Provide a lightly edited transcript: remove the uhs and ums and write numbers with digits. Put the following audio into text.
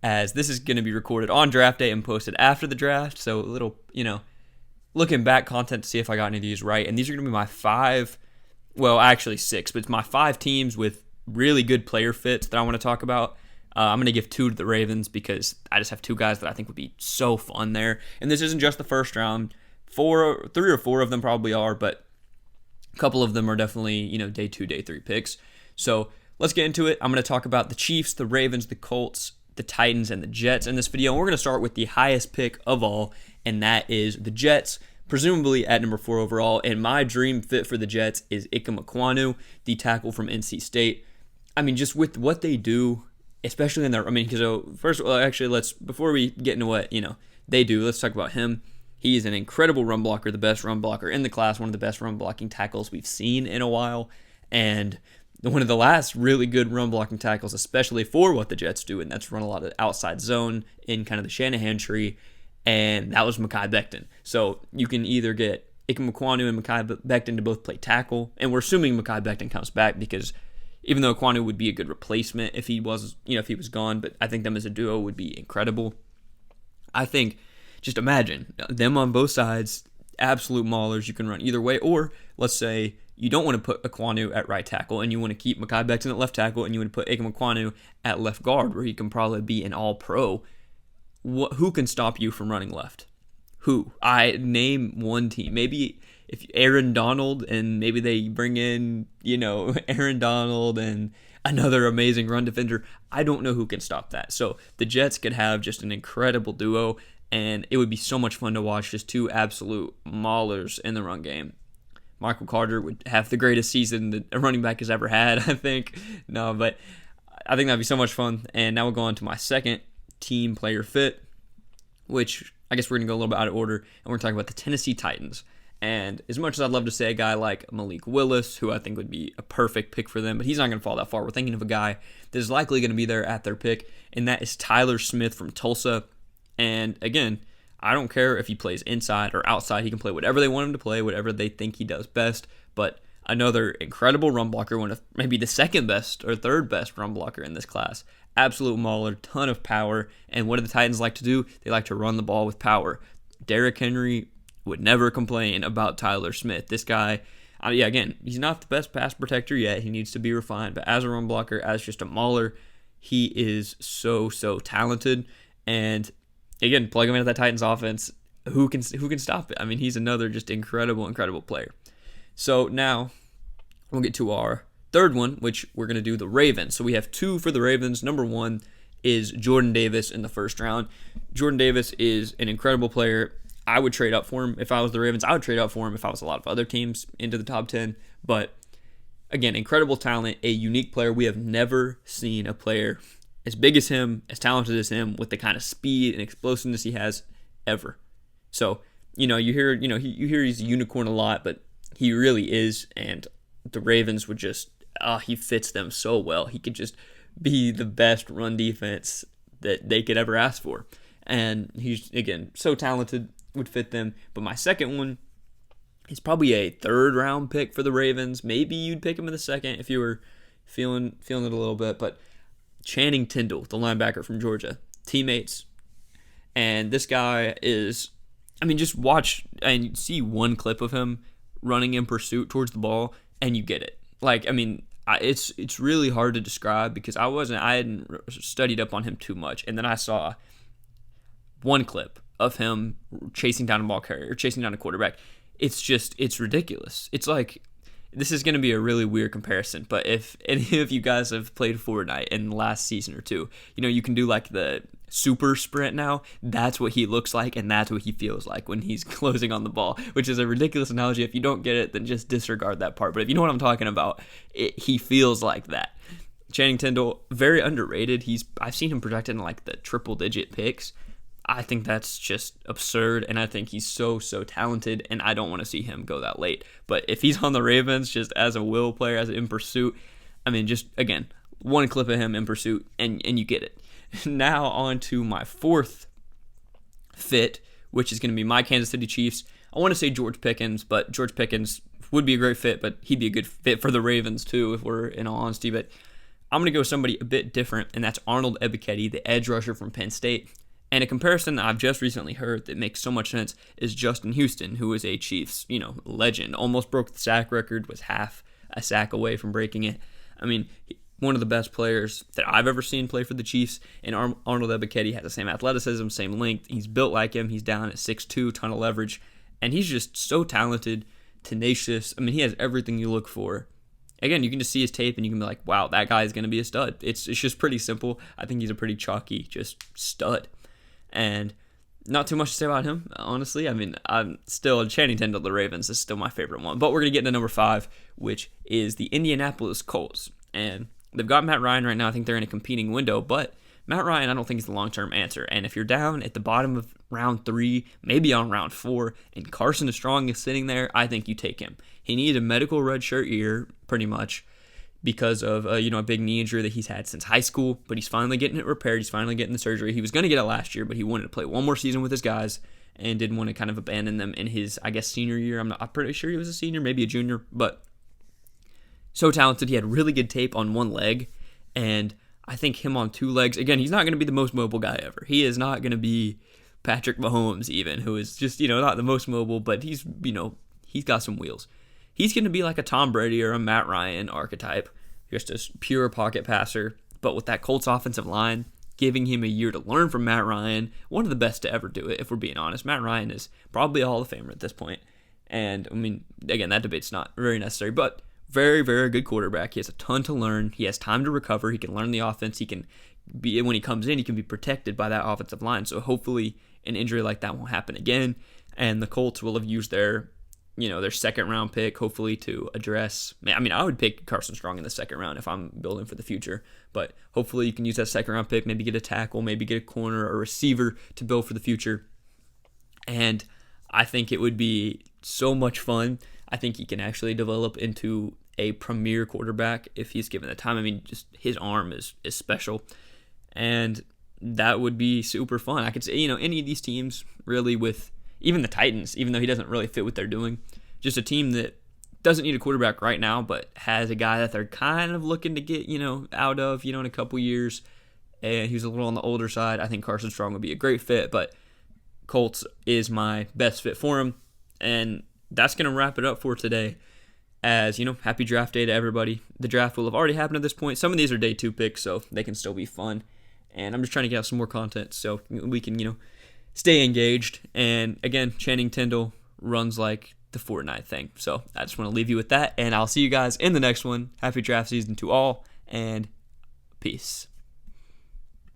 as this is going to be recorded on draft day and posted after the draft. So a little, looking back content to see if I got any of these right. And these are going to be my 5, well, actually 6, but it's my 5 teams with really good player fits that I want to talk about. I'm going to give 2 to the Ravens because I just have 2 guys that I think would be so fun there. And this isn't just the first round. 3 or 4 of them probably are, but a couple of them are definitely, day 2, day 3 picks. So let's get into it. I'm going to talk about the Chiefs, the Ravens, the Colts, the Titans, and the Jets in this video. And we're going to start with the highest pick of all, and that is the Jets, presumably at number 4 overall. And my dream fit for the Jets is ekwonu, the tackle from NC State. I mean, just with what they do, especially in their, first of all, actually, before we get into what, they do, let's talk about him. He's an incredible run blocker, the best run blocker in the class, one of the best run blocking tackles we've seen in a while, and one of the last really good run blocking tackles, especially for what the Jets do, and that's run a lot of outside zone in kind of the Shanahan tree, and that was Mekhi Becton. So you can either get ekwonu and Mekhi Becton to both play tackle, and we're assuming Mekhi Becton comes back because even though Ekwonu would be a good replacement if he was gone, but I think them as a duo would be incredible. I think, just imagine them on both sides, absolute maulers. You can run either way, or let's say you don't want to put Ekwonu at right tackle and you want to keep Mekhi Becton at left tackle and you want to put Ekwonu at left guard where he can probably be an all-pro. Who can stop you from running left? Who? I name one team. Maybe if Aaron Donald, and maybe they bring in, Aaron Donald and another amazing run defender. I don't know who can stop that. So the Jets could have just an incredible duo, and it would be so much fun to watch just 2 absolute maulers in the run game. Michael Carter would have the greatest season that a running back has ever had, I think. No, but I think that'd be so much fun. And now we'll go on to my second team player fit, which I guess we're going to go a little bit out of order, and we're going to talk about the Tennessee Titans. And as much as I'd love to say a guy like Malik Willis, who I think would be a perfect pick for them, but he's not going to fall that far. We're thinking of a guy that is likely going to be there at their pick, and that is Tyler Smith from Tulsa. And again, I don't care if he plays inside or outside. He can play whatever they want him to play, whatever they think he does best. But another incredible run blocker, one of maybe the second best or third best run blocker in this class. Absolute mauler, ton of power. And what do the Titans like to do? They like to run the ball with power. Derrick Henry would never complain about Tyler Smith. This guy, again, he's not the best pass protector yet. He needs to be refined. But as a run blocker, as just a mauler, he is so talented. And again, plug him into that Titans offense. Who can stop it? I mean, he's another just incredible player. So now we'll get to our third one, which we're going to do the Ravens. So we have 2 for the Ravens. Number 1 is Jordan Davis in the first round. Jordan Davis is an incredible player. I would trade up for him if I was the Ravens. I would trade up for him if I was a lot of other teams into the top 10. But again, incredible talent, a unique player. We have never seen a player as big as him, as talented as him, with the kind of speed and explosiveness he has ever. So, you hear he's a unicorn a lot, but he really is, and the Ravens would just, he fits them so well. He could just be the best run defense that they could ever ask for. And he's, again, so talented, would fit them. But my second one is probably a third-round pick for the Ravens. Maybe you'd pick him in the second if you were feeling it a little bit, but Channing Tindall, the linebacker from Georgia, teammates. And this guy is, just watch and see one clip of him running in pursuit towards the ball, and you get it. It's really hard to describe because I hadn't studied up on him too much, and then I saw one clip of him chasing down a ball carrier, or chasing down a quarterback. It's ridiculous. It's like, this is going to be a really weird comparison, but if any of you guys have played Fortnite in the last season or two, you can do like the super sprint now. That's what he looks like, and that's what he feels like when he's closing on the ball, which is a ridiculous analogy. If you don't get it, then just disregard that part. But if you know what I'm talking about, he feels like that. Channing Tindall, very underrated. I've seen him projected in like the triple-digit picks. I think that's just absurd, and I think he's so talented, and I don't want to see him go that late. But if he's on the Ravens just as a will player, as in pursuit, just, again, one clip of him in pursuit, and you get it. Now on to my fourth fit, which is going to be my Kansas City Chiefs. I want to say George Pickens, but George Pickens would be a great fit, but he'd be a good fit for the Ravens too, if we're in all honesty. But I'm going to go with somebody a bit different, and that's Arnold Ebikiete, the edge rusher from Penn State. And a comparison that I've just recently heard that makes so much sense is Justin Houston, who is a Chiefs, legend. Almost broke the sack record, was half a sack away from breaking it. I mean, one of the best players that I've ever seen play for the Chiefs, and Arnold Ebikiete has the same athleticism, same length. He's built like him. He's down at 6'2", ton of leverage, and he's just so talented, tenacious. I mean, he has everything you look for. Again, you can just see his tape and you can be like, wow, that guy is going to be a stud. It's just pretty simple. I think he's a pretty chalky, just stud. And not too much to say about him, honestly. I mean, I'm still Channing Tindall, the Ravens is still my favorite one. But we're going to get into number 5, which is the Indianapolis Colts. And they've got Matt Ryan right now. I think they're in a competing window. But Matt Ryan, I don't think is the long-term answer. And if you're down at the bottom of round 3, maybe on round 4, and Carson is strong is sitting there, I think you take him. He needed a medical redshirt year, pretty much, because of a big knee injury that he's had since high school, but he's finally getting it repaired. He's finally getting the surgery. He was going to get it last year, but he wanted to play one more season with his guys and didn't want to kind of abandon them in his, I guess, senior year. I'm pretty sure he was a senior, maybe a junior, but so talented. He had really good tape on one leg, and I think him on 2 legs. Again, he's not going to be the most mobile guy ever. He is not going to be Patrick Mahomes even, who is just, not the most mobile, but he's got some wheels. He's going to be like a Tom Brady or a Matt Ryan archetype, just a pure pocket passer. But with that Colts offensive line, giving him a year to learn from Matt Ryan, one of the best to ever do it, if we're being honest. Matt Ryan is probably a Hall of Famer at this point. And, I mean, again, that debate's not very necessary, but very, very good quarterback. He has a ton to learn. He has time to recover. He can learn the offense. He can be, when he comes in, he can be protected by that offensive line. So hopefully an injury like that won't happen again. And the Colts will have used their second round pick, hopefully, to address. I mean, I would pick Carson Strong in the second round if I'm building for the future. But hopefully you can use that second round pick, maybe get a tackle, maybe get a corner or receiver to build for the future. And I think it would be so much fun. I think he can actually develop into a premier quarterback if he's given the time. I mean, just his arm is special. And that would be super fun. I could say, any of these teams really, with even the Titans, even though he doesn't really fit what they're doing, just a team that doesn't need a quarterback right now, but has a guy that they're kind of looking to get, out of, in a couple years, and he's a little on the older side. I think Carson Strong would be a great fit, but Colts is my best fit for him. And that's going to wrap it up for today. As, happy draft day to everybody. The draft will have already happened at this point. Some of these are day 2 picks, so they can still be fun. And I'm just trying to get out some more content so we can, stay engaged. And again, Channing Tindall runs like the Fortnite thing. So I just want to leave you with that, and I'll see you guys in the next one. Happy draft season to all, and peace.